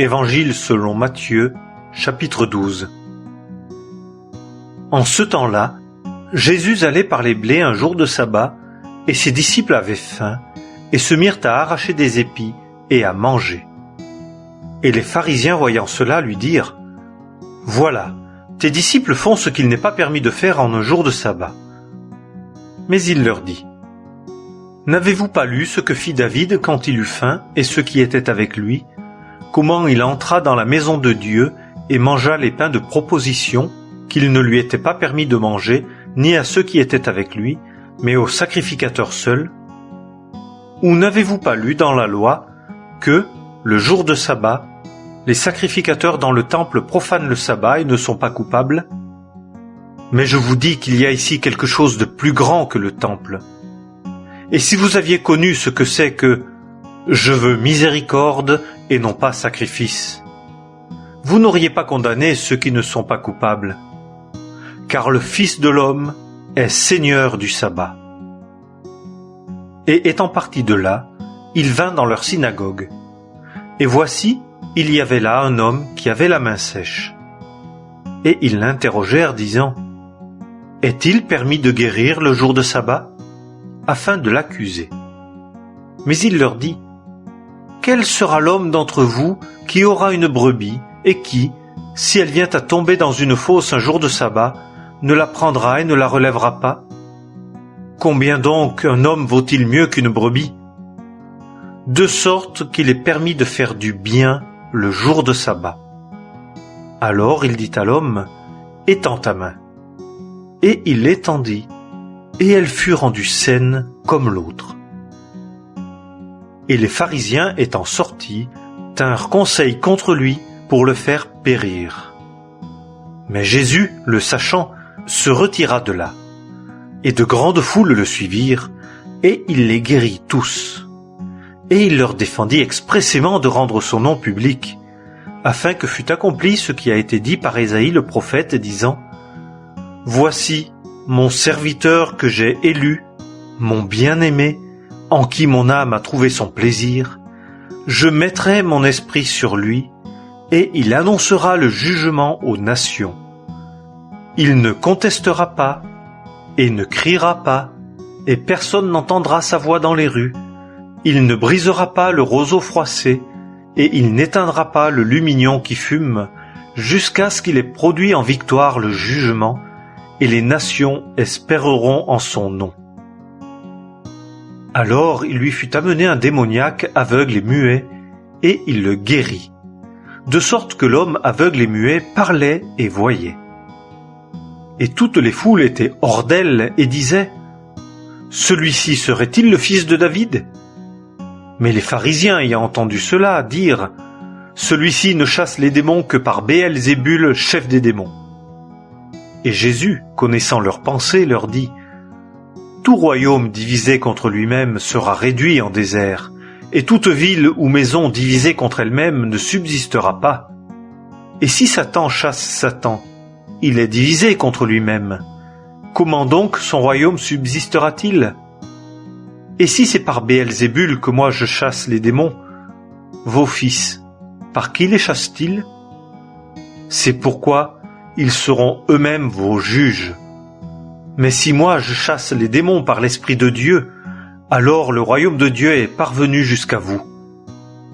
Évangile selon Matthieu, chapitre 12. En ce temps-là, Jésus allait par les blés un jour de sabbat, et ses disciples avaient faim, et se mirent à arracher des épis et à manger. Et les pharisiens voyant cela lui dirent : « Voilà, tes disciples font ce qu'il n'est pas permis de faire en un jour de sabbat. » Mais il leur dit : « N'avez-vous pas lu ce que fit David quand il eut faim et ceux qui étaient avec lui, comment il entra dans la maison de Dieu et mangea les pains de proposition qu'il ne lui était pas permis de manger, ni à ceux qui étaient avec lui, mais aux sacrificateurs seuls? Ou n'avez-vous pas lu dans la loi que, le jour de sabbat, les sacrificateurs dans le temple profanent le sabbat et ne sont pas coupables? Mais je vous dis qu'il y a ici quelque chose de plus grand que le temple. Et si vous aviez connu ce que c'est que « je veux miséricorde et non pas sacrifice », vous n'auriez pas condamné ceux qui ne sont pas coupables. Car le Fils de l'homme est Seigneur du sabbat. Et étant parti de là, il vint dans leur synagogue. Et voici, il y avait là un homme qui avait la main sèche. Et ils l'interrogèrent, disant : « Est-il permis de guérir le jour de sabbat ? » afin de l'accuser. Mais il leur dit : « Quel sera l'homme d'entre vous qui aura une brebis et qui, si elle vient à tomber dans une fosse un jour de sabbat, ne la prendra et ne la relèvera pas ? Combien donc un homme vaut-il mieux qu'une brebis ? De sorte qu'il est permis de faire du bien le jour de sabbat. » Alors il dit à l'homme : « Étends ta main. » Et il l'étendit, et elle fut rendue saine comme l'autre. Et les pharisiens étant sortis, tinrent conseil contre lui pour le faire périr. Mais Jésus, le sachant, se retira de là, et de grandes foules le suivirent, et il les guérit tous. Et il leur défendit expressément de rendre son nom public, afin que fût accompli ce qui a été dit par Ésaïe le prophète, disant : « Voici mon serviteur que j'ai élu, mon bien-aimé, en qui mon âme a trouvé son plaisir. Je mettrai mon esprit sur lui, et il annoncera le jugement aux nations. Il ne contestera pas, et ne criera pas, et personne n'entendra sa voix dans les rues. Il ne brisera pas le roseau froissé, et il n'éteindra pas le lumignon qui fume, jusqu'à ce qu'il ait produit en victoire le jugement, et les nations espéreront en son nom. » Alors il lui fut amené un démoniaque aveugle et muet, et il le guérit, de sorte que l'homme aveugle et muet parlait et voyait. Et toutes les foules étaient hors d'elles et disaient : « Celui-ci serait-il le fils de David ? » Mais les pharisiens ayant entendu cela dirent : « Celui-ci ne chasse les démons que par Béelzébul, chef des démons. » Et Jésus, connaissant leurs pensées, leur dit : « Tout royaume divisé contre lui-même sera réduit en désert, et toute ville ou maison divisée contre elle-même ne subsistera pas. Et si Satan chasse Satan, il est divisé contre lui-même. Comment donc son royaume subsistera-t-il ? Et si c'est par Béelzébul que moi je chasse les démons, vos fils, par qui les chassent-ils ? C'est pourquoi ils seront eux-mêmes vos juges. Mais si moi je chasse les démons par l'Esprit de Dieu, alors le royaume de Dieu est parvenu jusqu'à vous.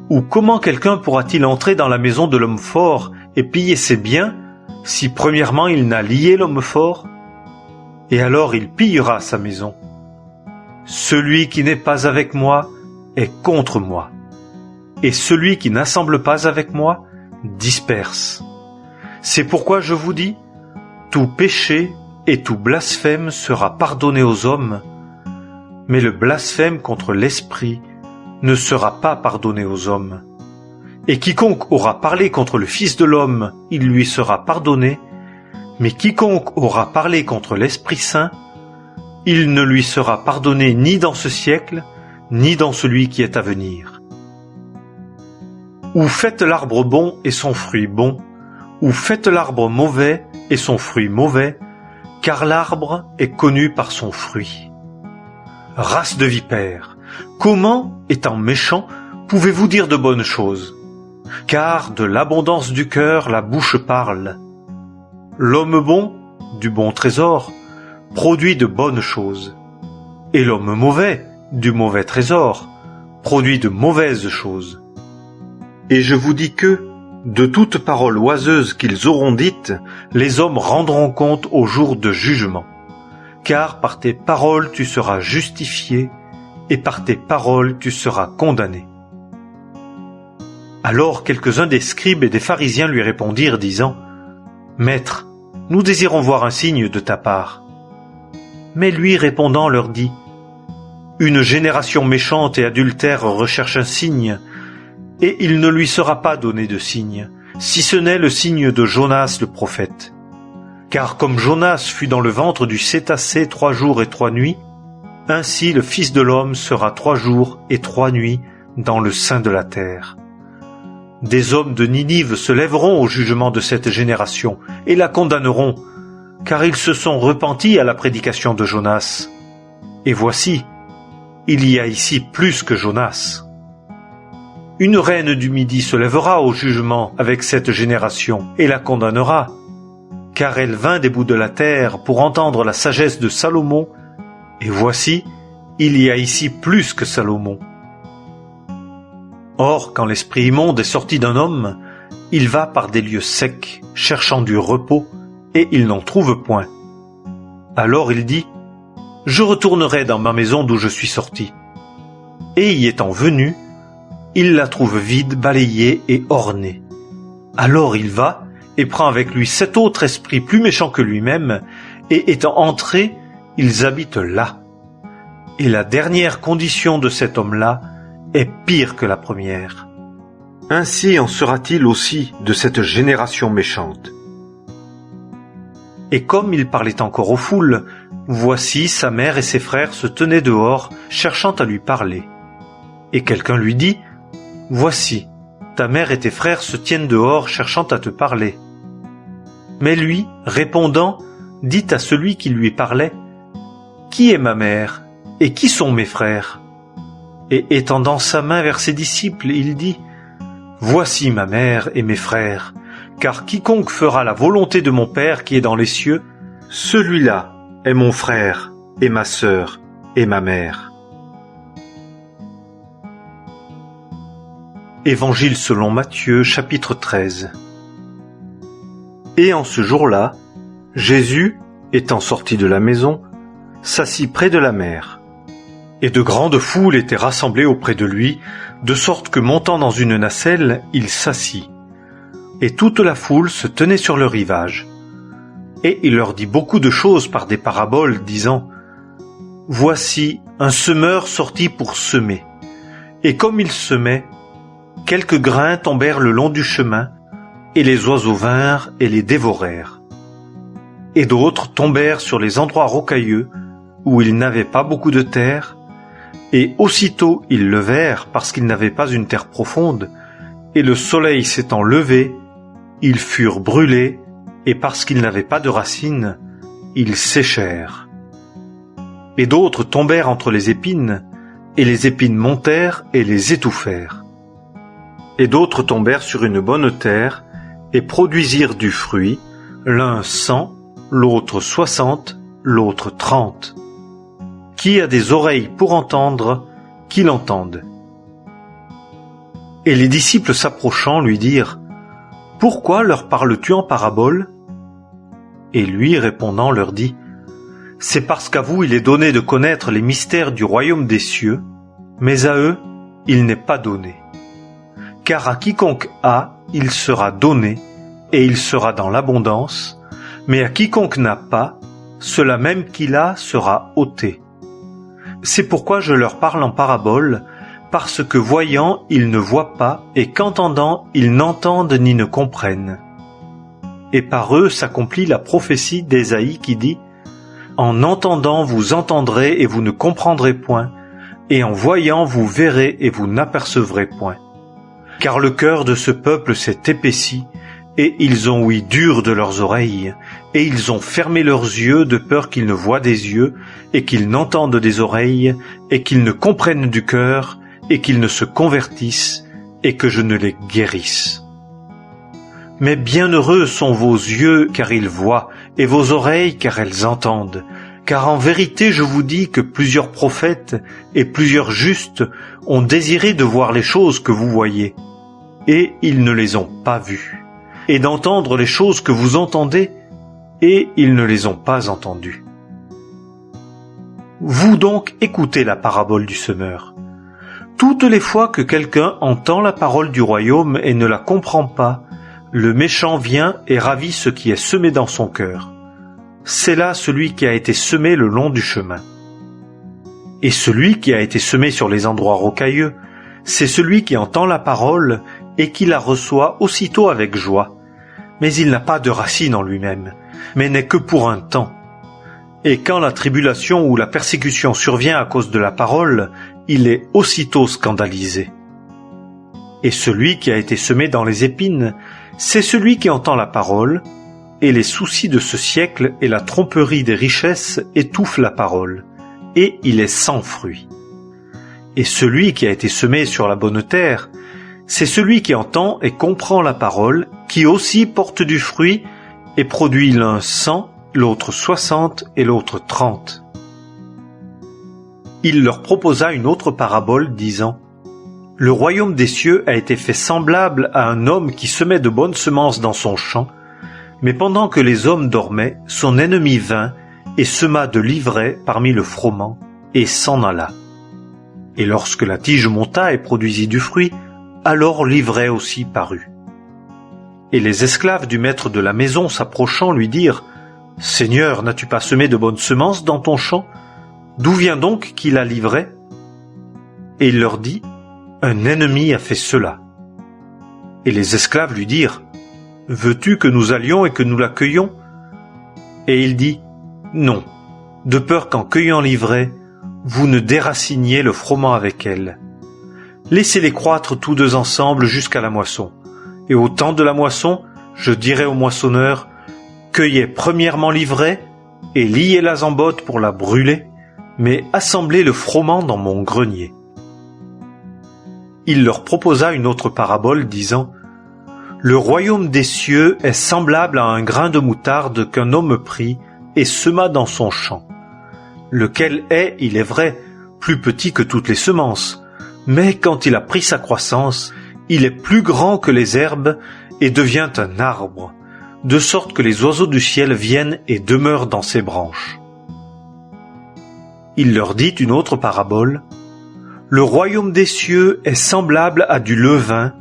Ou comment quelqu'un pourra-t-il entrer dans la maison de l'homme fort et piller ses biens, si premièrement il n'a lié l'homme fort ? Et alors il pillera sa maison. Celui qui n'est pas avec moi est contre moi, et celui qui n'assemble pas avec moi disperse. C'est pourquoi je vous dis, tout péché et tout blasphème sera pardonné aux hommes, mais le blasphème contre l'Esprit ne sera pas pardonné aux hommes. Et quiconque aura parlé contre le Fils de l'homme, il lui sera pardonné, mais quiconque aura parlé contre l'Esprit Saint, il ne lui sera pardonné ni dans ce siècle, ni dans celui qui est à venir. Ou faites l'arbre bon et son fruit bon, ou faites l'arbre mauvais et son fruit mauvais, car l'arbre est connu par son fruit. Race de vipères, comment, étant méchants, pouvez-vous dire de bonnes choses ? car de l'abondance du cœur la bouche parle. L'homme bon, du bon trésor, produit de bonnes choses, et l'homme mauvais, du mauvais trésor, produit de mauvaises choses. Et je vous dis que, de toute parole oiseuse qu'ils auront dite, les hommes rendront compte au jour de jugement. Car par tes paroles tu seras justifié, et par tes paroles tu seras condamné. Alors quelques-uns des scribes et des pharisiens lui répondirent, disant, « Maître, nous désirons voir un signe de ta part. » Mais lui répondant leur dit, « Une génération méchante et adultère recherche un signe, et il ne lui sera pas donné de signe, si ce n'est le signe de Jonas le prophète. Car comme Jonas fut dans le ventre du cétacé 3 jours et 3 nuits, ainsi le Fils de l'homme sera 3 jours et 3 nuits dans le sein de la terre. Des hommes de Ninive se lèveront au jugement de cette génération et la condamneront, car ils se sont repentis à la prédication de Jonas. Et voici, il y a ici plus que Jonas. Une reine du Midi se lèvera au jugement avec cette génération et la condamnera, car elle vint des bouts de la terre pour entendre la sagesse de Salomon, et voici, il y a ici plus que Salomon. Or, quand l'esprit immonde est sorti d'un homme, il va par des lieux secs, cherchant du repos, et il n'en trouve point. Alors il dit, « Je retournerai dans ma maison d'où je suis sorti. » Et y étant venu, il la trouve vide, balayée et ornée. Alors il va, et prend avec lui 7 autres esprits plus méchants que lui-même, et étant entrés, ils habitent là. Et la dernière condition de cet homme-là est pire que la première. Ainsi en sera-t-il aussi de cette génération méchante. Et comme il parlait encore aux foules, voici sa mère et ses frères se tenaient dehors, cherchant à lui parler. Et quelqu'un lui dit, « Voici, ta mère et tes frères se tiennent dehors, cherchant à te parler. » Mais lui, répondant, dit à celui qui lui parlait, « Qui est ma mère, et qui sont mes frères ?» Et étendant sa main vers ses disciples, il dit, « Voici ma mère et mes frères, car quiconque fera la volonté de mon Père qui est dans les cieux, celui-là est mon frère et ma sœur et ma mère. » Évangile selon Matthieu, chapitre 13. Et en ce jour-là, Jésus, étant sorti de la maison, s'assit près de la mer. Et de grandes foules étaient rassemblées auprès de lui, de sorte que montant dans une nacelle, il s'assit. Et toute la foule se tenait sur le rivage. Et il leur dit beaucoup de choses par des paraboles, disant, « Voici un semeur sorti pour semer. Et comme il semait, quelques grains tombèrent le long du chemin, et les oiseaux vinrent et les dévorèrent. Et d'autres tombèrent sur les endroits rocailleux, où il n'avait pas beaucoup de terre, et aussitôt ils levèrent parce qu'ils n'avaient pas une terre profonde, et le soleil s'étant levé, ils furent brûlés, et parce qu'ils n'avaient pas de racines, ils séchèrent. Et d'autres tombèrent entre les épines, et les épines montèrent et les étouffèrent. Et d'autres tombèrent sur une bonne terre, et produisirent du fruit, l'un 100, l'autre 60, l'autre 30. Qui a des oreilles pour entendre, qu'il entende. Et les disciples s'approchant lui dirent, « Pourquoi leur parles-tu en parabole ?» Et lui répondant leur dit, « C'est parce qu'à vous il est donné de connaître les mystères du royaume des cieux, mais à eux il n'est pas donné. Car à quiconque a, il sera donné, et il sera dans l'abondance, mais à quiconque n'a pas, cela même qu'il a sera ôté. C'est pourquoi je leur parle en parabole, parce que voyant, ils ne voient pas, et qu'entendant, ils n'entendent ni ne comprennent. Et par eux s'accomplit la prophétie d'Ésaïe qui dit, « En entendant, vous entendrez et vous ne comprendrez point, et en voyant, vous verrez et vous n'apercevrez point. Car le cœur de ce peuple s'est épaissi, et ils ont ouï dur de leurs oreilles, et ils ont fermé leurs yeux de peur qu'ils ne voient des yeux, et qu'ils n'entendent des oreilles, et qu'ils ne comprennent du cœur, et qu'ils ne se convertissent, et que je ne les guérisse. Mais bienheureux sont vos yeux car ils voient, et vos oreilles car elles entendent. Car en vérité je vous dis que plusieurs prophètes et plusieurs justes ont désiré de voir les choses que vous voyez, et ils ne les ont pas vues, et d'entendre les choses que vous entendez, et ils ne les ont pas entendues. Vous donc écoutez la parabole du semeur. Toutes les fois que quelqu'un entend la parole du royaume et ne la comprend pas, le méchant vient et ravit ce qui est semé dans son cœur. C'est là celui qui a été semé le long du chemin. Et celui qui a été semé sur les endroits rocailleux, c'est celui qui entend la parole et qui la reçoit aussitôt avec joie. Mais il n'a pas de racine en lui-même, mais n'est que pour un temps. Et quand la tribulation ou la persécution survient à cause de la parole, il est aussitôt scandalisé. Et celui qui a été semé dans les épines, c'est celui qui entend la parole, et les soucis de ce siècle et la tromperie des richesses étouffent la parole, et il est sans fruit. Et celui qui a été semé sur la bonne terre, c'est celui qui entend et comprend la parole, qui aussi porte du fruit, et produit l'un 100, l'autre 60 et l'autre 30. Il leur proposa une autre parabole, disant : Le royaume des cieux a été fait semblable à un homme qui semait de bonnes semences dans son champ, mais pendant que les hommes dormaient, son ennemi vint et sema de l'ivraie parmi le froment, et s'en alla. Et lorsque la tige monta et produisit du fruit, alors l'ivraie aussi parut. Et les esclaves du maître de la maison s'approchant lui dirent : Seigneur, n'as-tu pas semé de bonnes semences dans ton champ ? D'où vient donc qu'il a l'ivraie ? Et il leur dit : Un ennemi a fait cela. Et les esclaves lui dirent : Veux-tu que nous allions et que nous la cueillions ? Et il dit : Non, de peur qu'en cueillant l'ivraie, vous ne déraciniez le froment avec elle. Laissez-les croître tous deux ensemble jusqu'à la moisson. Et au temps de la moisson, je dirai aux moissonneurs : Cueillez premièrement l'ivraie et liez-la en botte pour la brûler, mais assemblez le froment dans mon grenier. Il leur proposa une autre parabole, disant : Le royaume des cieux est semblable à un grain de moutarde qu'un homme prit et sema dans son champ, lequel est, il est vrai, plus petit que toutes les semences, mais quand il a pris sa croissance, il est plus grand que les herbes et devient un arbre, de sorte que les oiseaux du ciel viennent et demeurent dans ses branches. Il leur dit une autre parabole : Le royaume des cieux est semblable à du levain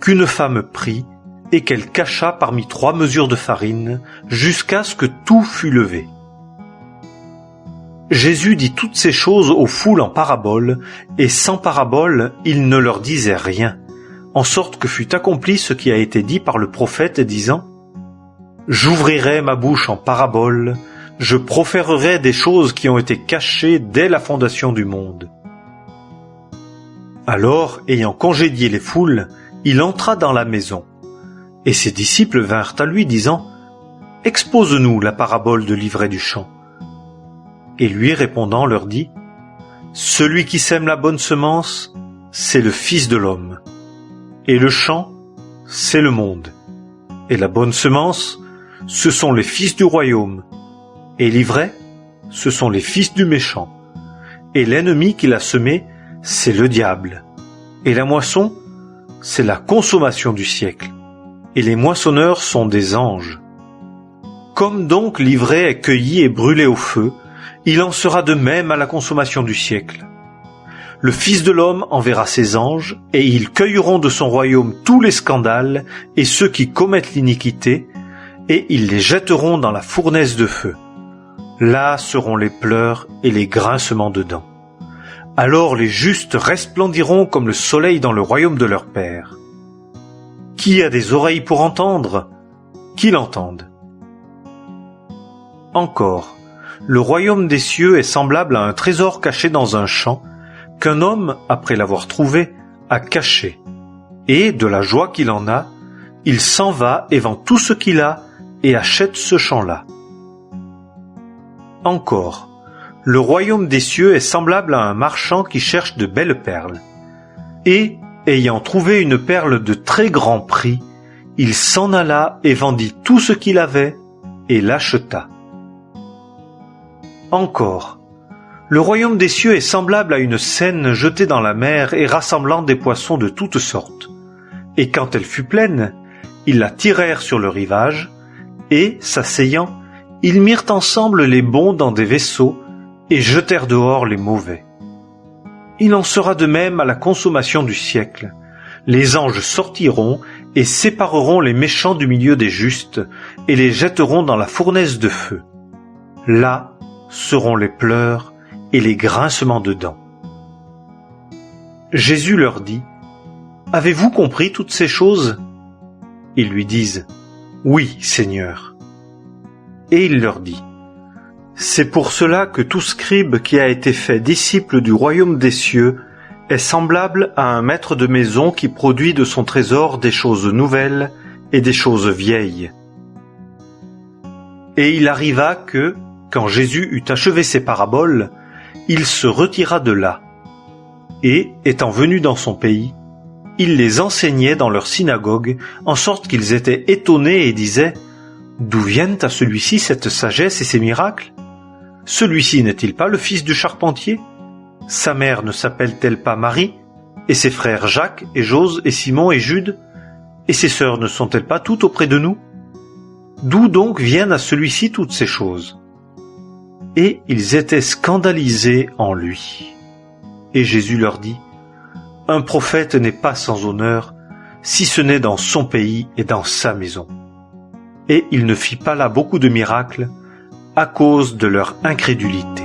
qu'une femme prit et qu'elle cacha parmi 3 mesures de farine, jusqu'à ce que tout fût levé. Jésus dit toutes ces choses aux foules en paraboles, et sans parabole, il ne leur disait rien, en sorte que fut accompli ce qui a été dit par le prophète, disant : J'ouvrirai ma bouche en parabole, je proférerai des choses qui ont été cachées dès la fondation du monde. Alors, ayant congédié les foules, il entra dans la maison. Et ses disciples vinrent à lui, disant : Expose-nous la parabole de l'ivraie du champ. Et lui répondant leur dit : Celui qui sème la bonne semence, c'est le Fils de l'homme. Et le champ, c'est le monde. Et la bonne semence, ce sont les fils du royaume. Et l'ivraie, ce sont les fils du méchant. Et l'ennemi qui l'a semé, c'est le diable. Et la moisson, c'est la consommation du siècle. Et les moissonneurs sont des anges. Comme donc l'ivraie est cueillie et brûlée au feu, il en sera de même à la consommation du siècle. Le Fils de l'homme enverra ses anges, et ils cueilleront de son royaume tous les scandales et ceux qui commettent l'iniquité, et ils les jetteront dans la fournaise de feu. Là seront les pleurs et les grincements de dents. Alors les justes resplendiront comme le soleil dans le royaume de leur Père. Qui a des oreilles pour entendre ? Qu'il entende. Encore, le royaume des cieux est semblable à un trésor caché dans un champ, qu'un homme, après l'avoir trouvé, a caché. Et, de la joie qu'il en a, il s'en va et vend tout ce qu'il a et achète ce champ-là. Encore, le royaume des cieux est semblable à un marchand qui cherche de belles perles. Et, ayant trouvé une perle de très grand prix, il s'en alla et vendit tout ce qu'il avait et l'acheta. Encore, le royaume des cieux est semblable à une seine jetée dans la mer et rassemblant des poissons de toutes sortes. Et quand elle fut pleine, ils la tirèrent sur le rivage, et, s'asseyant, ils mirent ensemble les bons dans des vaisseaux et jetèrent dehors les mauvais. Il en sera de même à la consommation du siècle. Les anges sortiront et sépareront les méchants du milieu des justes et les jetteront dans la fournaise de feu. Là seront les pleurs et les grincements de dents. Jésus leur dit : « Avez-vous compris toutes ces choses ? » Ils lui disent : « Oui, Seigneur. » Et il leur dit : « C'est pour cela que tout scribe qui a été fait disciple du royaume des cieux est semblable à un maître de maison qui produit de son trésor des choses nouvelles et des choses vieilles. » Et il arriva que, quand Jésus eut achevé ses paraboles, il se retira de là. Et, étant venu dans son pays, il les enseignait dans leur synagogue, en sorte qu'ils étaient étonnés et disaient : « D'où viennent à celui-ci cette sagesse et ces miracles ? Celui-ci n'est-il pas le fils du charpentier ? Sa mère ne s'appelle-t-elle pas Marie ? Et ses frères Jacques et Jose et Simon et Jude ? Et ses sœurs ne sont-elles pas toutes auprès de nous ? D'où donc viennent à celui-ci toutes ces choses ? » Et ils étaient scandalisés en lui. Et Jésus leur dit : « Un prophète n'est pas sans honneur, si ce n'est dans son pays et dans sa maison. » Et il ne fit pas là beaucoup de miracles, à cause de leur incrédulité.